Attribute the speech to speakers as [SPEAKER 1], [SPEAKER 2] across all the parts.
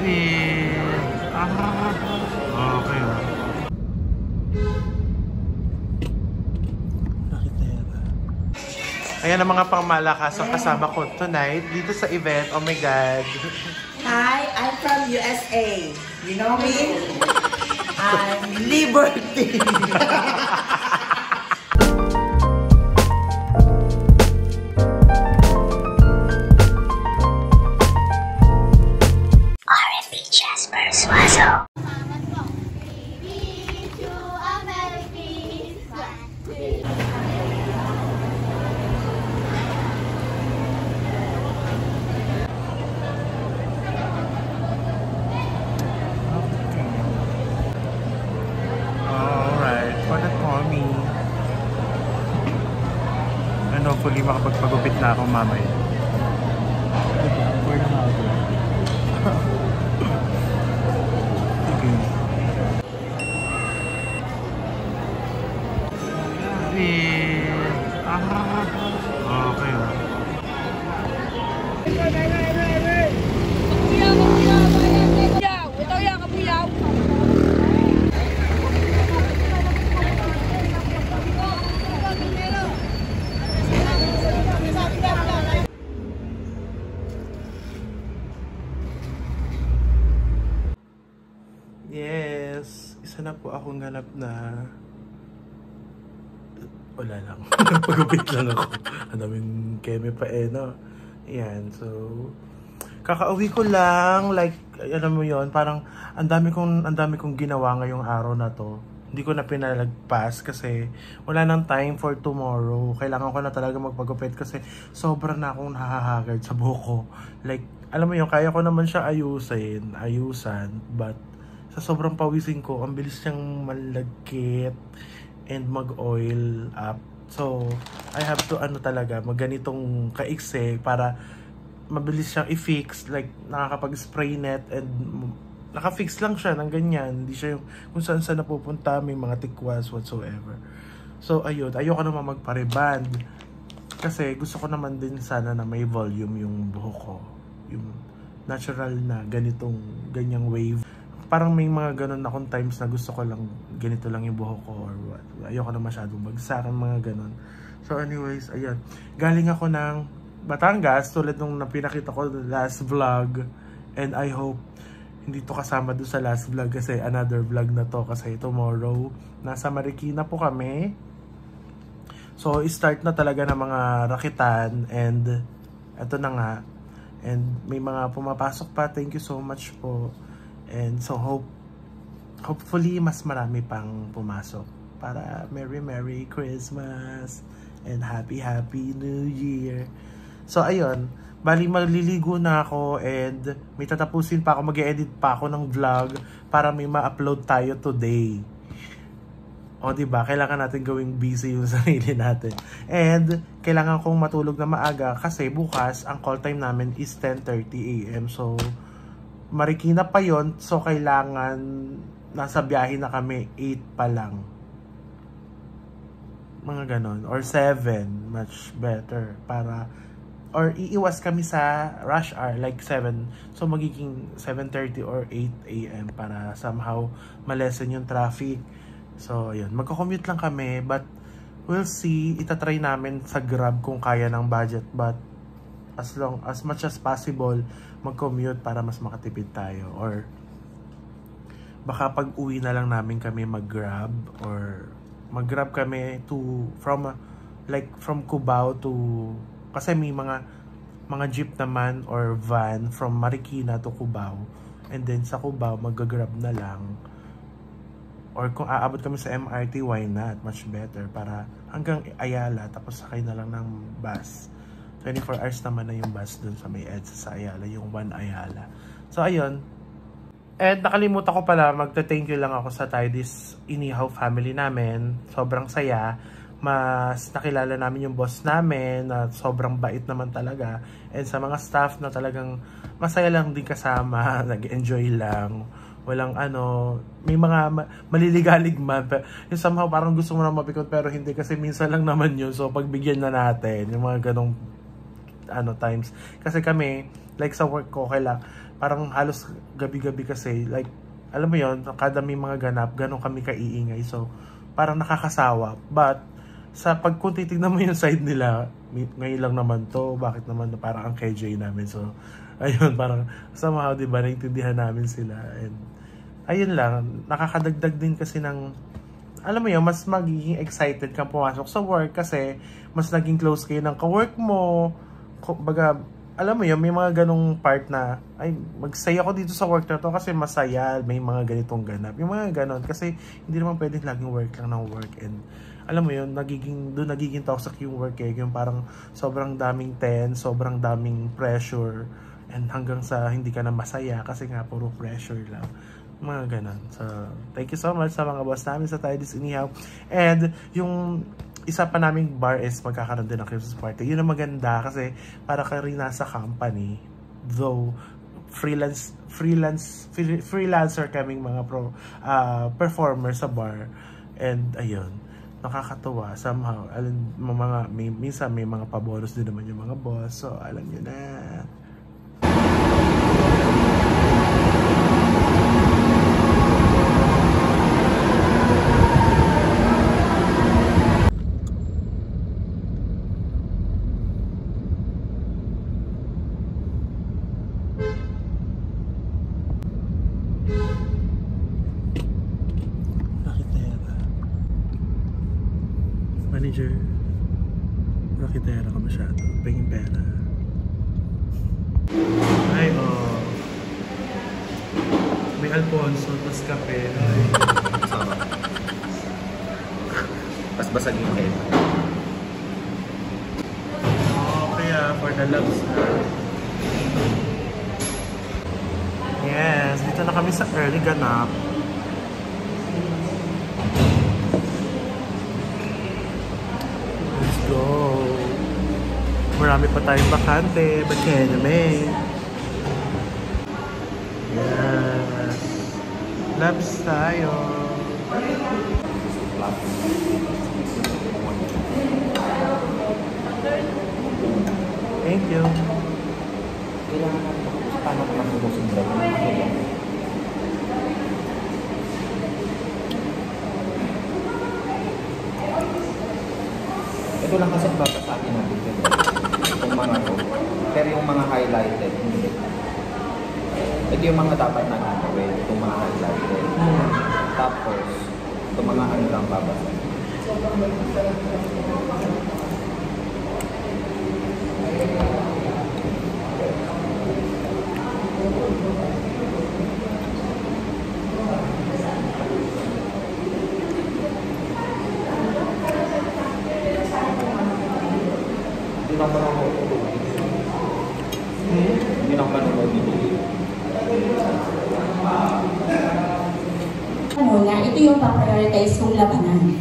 [SPEAKER 1] Okay. Ayan ang mga pangmalakas ang kasama ko tonight dito sa event. Oh my God.
[SPEAKER 2] Hi, I'm from USA. You know me? I'm Liberty.
[SPEAKER 3] R&B Jazz Persuaso.
[SPEAKER 1] Hopefully makapagpagupit na ako mamaya. For na ako. Okay. Okay. Yes, isa na po akong ganap na wala lang. Pagupit lang ako. Ang daming keme pa no. Ayan, so kakauwi ko lang, like alam mo yon, parang ang dami kong ginawa ngayong araw na to. Hindi ko na pinalagpas kasi wala nang time for tomorrow. Kailangan ko na talaga magpagupit kasi sobrang na akong nahahagard sa buhok ko. Like, alam mo yun, kaya ko naman siya ayusan, but sa sobrang pawisin ko, ang bilis niyang malagkit and mag-oil up. So, I have to talaga, magganitong kaiksi para mabilis siyang i-fix. Like, nakakapag-spray net and naka-fix lang siya ng ganyan. Hindi siya yung kung saan napupunta, may mga tikwas whatsoever. So, ayun. Ayoko naman magpa-reband. Kasi gusto ko naman din sana na may volume yung buhok ko. Yung natural na ganyang wave. Parang may mga ganun akong times na gusto ko lang ganito lang yung buhok ko or what. Ayoko na masyadong bagsakan, mga ganun. So anyways, ayan. Galing ako ng Batangas tulad nung pinakita ko last vlog. And I hope hindi to kasama doon sa last vlog kasi another vlog na to kasi tomorrow nasa Marikina po kami. So start na talaga ng mga rakitan and eto na nga. And may mga pumapasok pa. Thank you so much po. And so hopefully mas marami pang pumasok para Merry Christmas and Happy New Year. So ayun, bali magliligo na ako and may tatapusin pa ako, mag-edit pa ako ng vlog para may ma-upload tayo today. O diba, kailangan natin gawing busy yung sarili natin. And kailangan kong matulog na maaga kasi bukas ang call time namin is 10:30 AM. So Marikina pa yon, so kailangan nasa biyahe na kami 8 pa lang. Mga ganon. Or 7, much better. Para, or iiwas kami sa rush hour, like 7. So magiging 7:30 or 8 AM para somehow malesen yung traffic. So yun, magko-commute lang kami, but we'll see. Itatry namin sa Grab kung kaya ng budget, but as much as possible, mag-commute para mas makatipid tayo. Or baka pag uwi na lang namin kami mag-Grab, or mag-Grab kami from Cubao to, kasi may mga jeep naman or van from Marikina to Cubao, and then sa Cubao mag-Grab na lang. Or kung aabot kami sa MRT, why not? Much better para hanggang Ayala tapos sakay na lang ng bus. 24 hours naman na yung bus dun sa may EDSA sa Ayala, yung One Ayala. So, ayun. And nakalimutan ko pala, magta-thank you lang ako sa Tidis Inihaw family namin. Sobrang saya. Mas nakilala namin yung boss namin na sobrang bait naman talaga. And sa mga staff na talagang masaya lang din kasama, nag-enjoy lang. Walang may mga maliligalig man. Yung somehow parang gusto mo na mapikot pero hindi kasi minsan lang naman yun. So, pagbigyan na natin yung mga ganong times. Kasi kami, like sa work ko, parang halos gabi-gabi kasi, like, alam mo yon, kada may mga ganap, ganun kami kaiingay. So, parang nakakasawa. But, kung titignan mo yung side nila, ngayon lang naman to, bakit naman parang ang KJ namin. So, ayun, parang somehow, di ba, naintindihan namin sila. And, ayun lang, nakakadagdag din kasi ng, alam mo yun, mas magiging excited kang pumasok sa work kasi mas naging close kayo ng ka-work mo. Baga, alam mo yun, may mga ganong part na, ay, magsaya ako dito sa work na to kasi masaya, may mga ganitong ganap. Yung mga ganon, kasi hindi naman pwedeng laging work lang ng work. And, alam mo yun, nagiging toxic yung work eh. Yung parang sobrang daming tense, sobrang daming pressure, and hanggang sa hindi ka na masaya kasi nga puro pressure lang. Mga ganon. So, thank you so much sa mga boss namin sa Tidis Inihaw. And, yung isa pa naming bar is magkakaroon din ng Christmas party. Yun ang maganda kasi para ka rin nasa company. Though, freelancer kaming mga performer sa bar. And, ayun, nakakatuwa. Somehow, minsan may mga pabonus din naman yung mga boss. So, alam nyo na. Manager, rakitera ka masyado. Pengin pera. Ay, oh. May Alfonso, tas kape. Ay.
[SPEAKER 4] Sama. Pas basag yung head.
[SPEAKER 1] Oh, kaya for the loves na. Yes, dito na kami sa early ganap. Go. Marami pa tayong bakante. Ba't kaya naman? Yes. Labs tayo. Thank you.
[SPEAKER 4] Kailangan natin paano ko lang bubusin daw. Ito lang kasi babasahin natin dito. Itong mga to. Pero yung mga highlighted, hindi. Ito yung mga dapat na gagawin. Itong mga highlighted. Tapos, itong mga ano lang babasahin. Hindi naman ako hindi naman ako
[SPEAKER 5] Muna, ito yung pa-prioritize kong labanan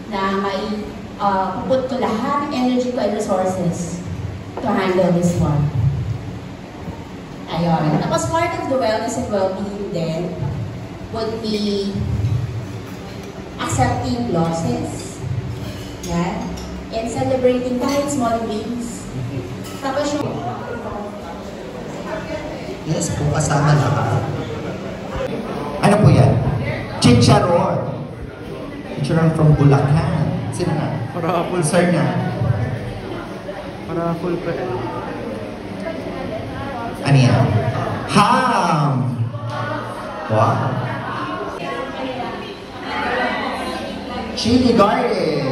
[SPEAKER 5] na may puput ko lahat ng energy ko and resources to handle this one. Ayun. Tapos part of the wellness and well-being then would be accepting losses. Yan. And celebrating kahit small wins. Tapos yung...
[SPEAKER 6] Yes po, kasama na. Ano po yan? Chicharon. Chicharon from Bulacan. Sino na?
[SPEAKER 1] Para full
[SPEAKER 6] Sir na.
[SPEAKER 1] Para full pa eh.
[SPEAKER 6] Ano yan? Ham! Wow. Chili garlic.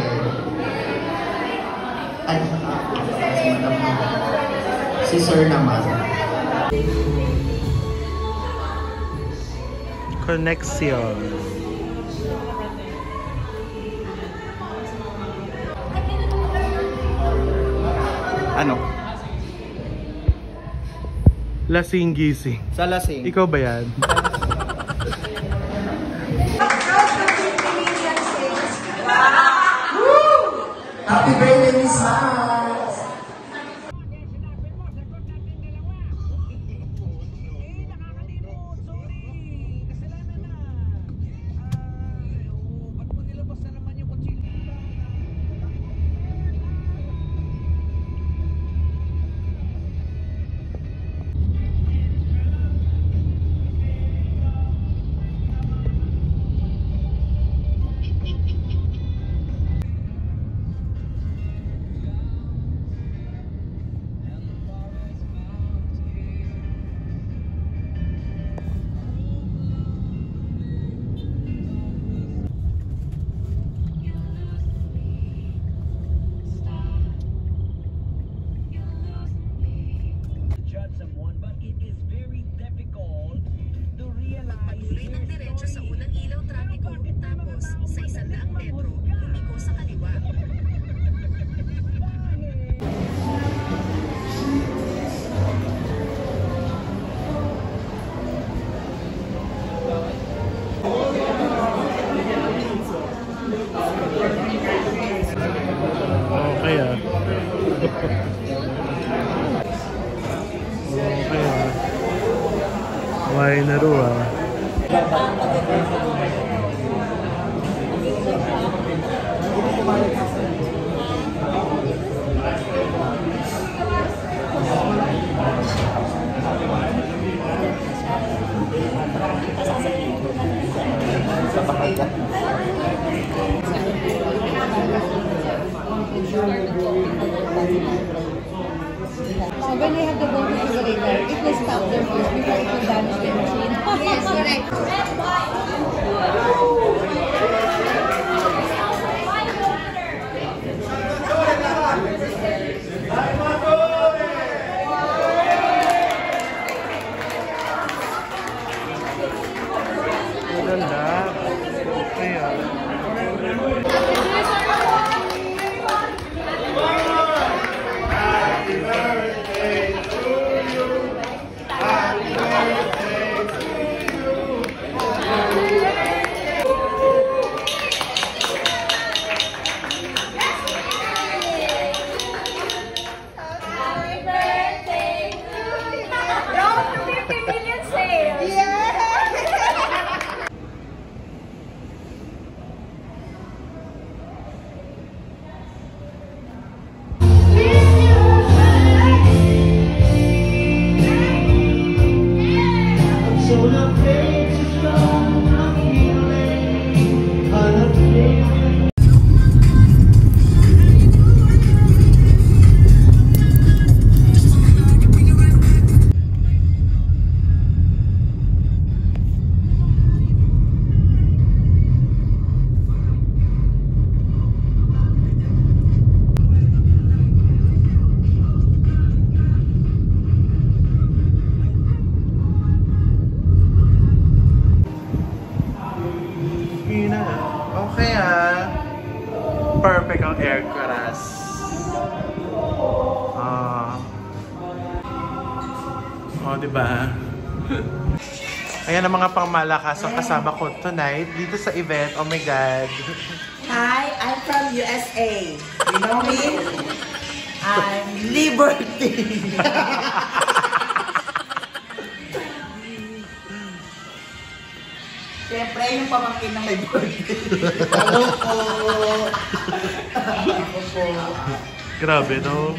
[SPEAKER 6] Ay, si Madam. Si Sir naman.
[SPEAKER 1] Connection.
[SPEAKER 4] Ano?
[SPEAKER 1] Lasing gising.
[SPEAKER 4] Sa lasing.
[SPEAKER 1] Ikaw ba yan?
[SPEAKER 6] Happy birthday, Miss Max!
[SPEAKER 1] Kumain na ro ah.
[SPEAKER 7] So when you have the go to refrigerator, it will stop there first before it will damage the machine. Yes, correct.
[SPEAKER 1] Ganda. Okay ah. Okay ah. Perfect ang air crash. Diba? Ayan ang mga pangmalakas ang kasama ko tonight dito sa event. Oh my God.
[SPEAKER 2] Hi, I'm from USA. You know me? I'm Liberty. Siyempre, yung pamangkin ng may birthday. Hello po. Hello po.
[SPEAKER 1] Grabe, no?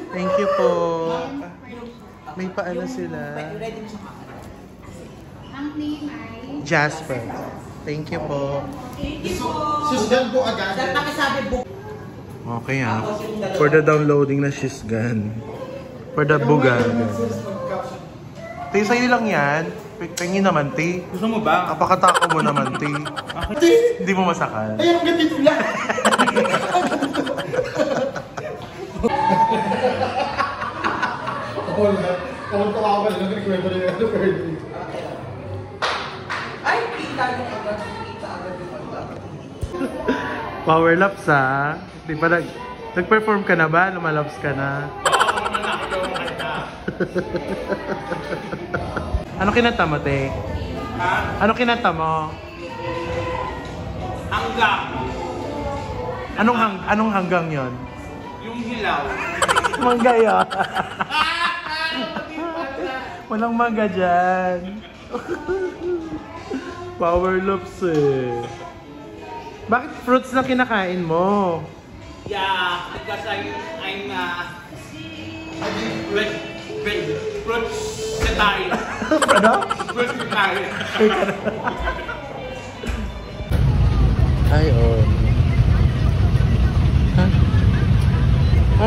[SPEAKER 1] Thank you po. May paano sila? Jasper. Thank you po.
[SPEAKER 6] Susdan po agad.
[SPEAKER 2] Saan nakisabi book?
[SPEAKER 1] Okay ah. For the downloading na shizgan. For the bugan. Tay, sa'yo lang yan. Tingin naman, Tay.
[SPEAKER 4] Gusto mo ba?
[SPEAKER 1] Kapakatako mo naman, Tay. Hindi mo masakal.
[SPEAKER 6] Ay, ang gatit lang. Tawag-tawa ako lang. Nagkikwento rin yung birthday.
[SPEAKER 2] Ay, kita yung agad. Kita agad yung agad.
[SPEAKER 1] Power laps ah. Di ba nag-perform ka na ba? Lumalaps ka na? Ano kinanta mo, Te?
[SPEAKER 4] Ha?
[SPEAKER 1] Ano kinanta mo?
[SPEAKER 4] Hanggang.
[SPEAKER 1] Anong hanggang yon?
[SPEAKER 4] Yung hilaw.
[SPEAKER 1] Mangga yun. Walang mangga dyan. Power laps eh. Bakit fruits na kinakain mo?
[SPEAKER 4] Yeah, because I'm fruit satire.
[SPEAKER 1] Ano?
[SPEAKER 4] Fruit satire.
[SPEAKER 1] Ay, oh. Ha?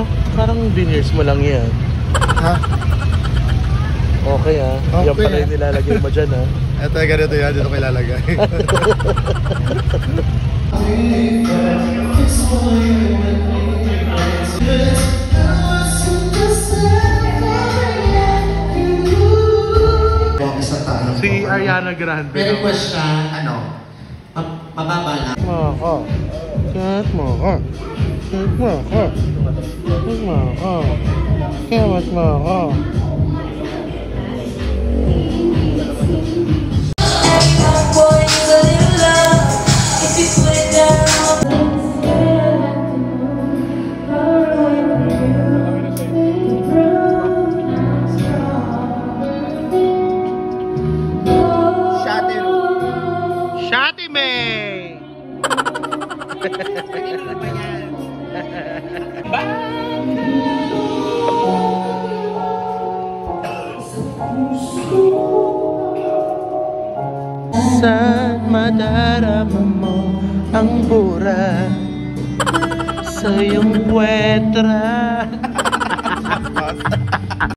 [SPEAKER 1] Ah, parang dinners mo lang yan.
[SPEAKER 6] Ha?
[SPEAKER 1] Okay ah.
[SPEAKER 6] Okay,
[SPEAKER 1] Yan pala yung nilalagay mo dyan ah.
[SPEAKER 6] Ito, ganito yan. Dito ko ilalagay.
[SPEAKER 1] Si Ariana Grande.
[SPEAKER 6] May request siya, mababa na.
[SPEAKER 1] Mo, Kat mo, Kat mo, Kat mo, Kat mo, Saan madarama mo ang bura sa iyong puwetra?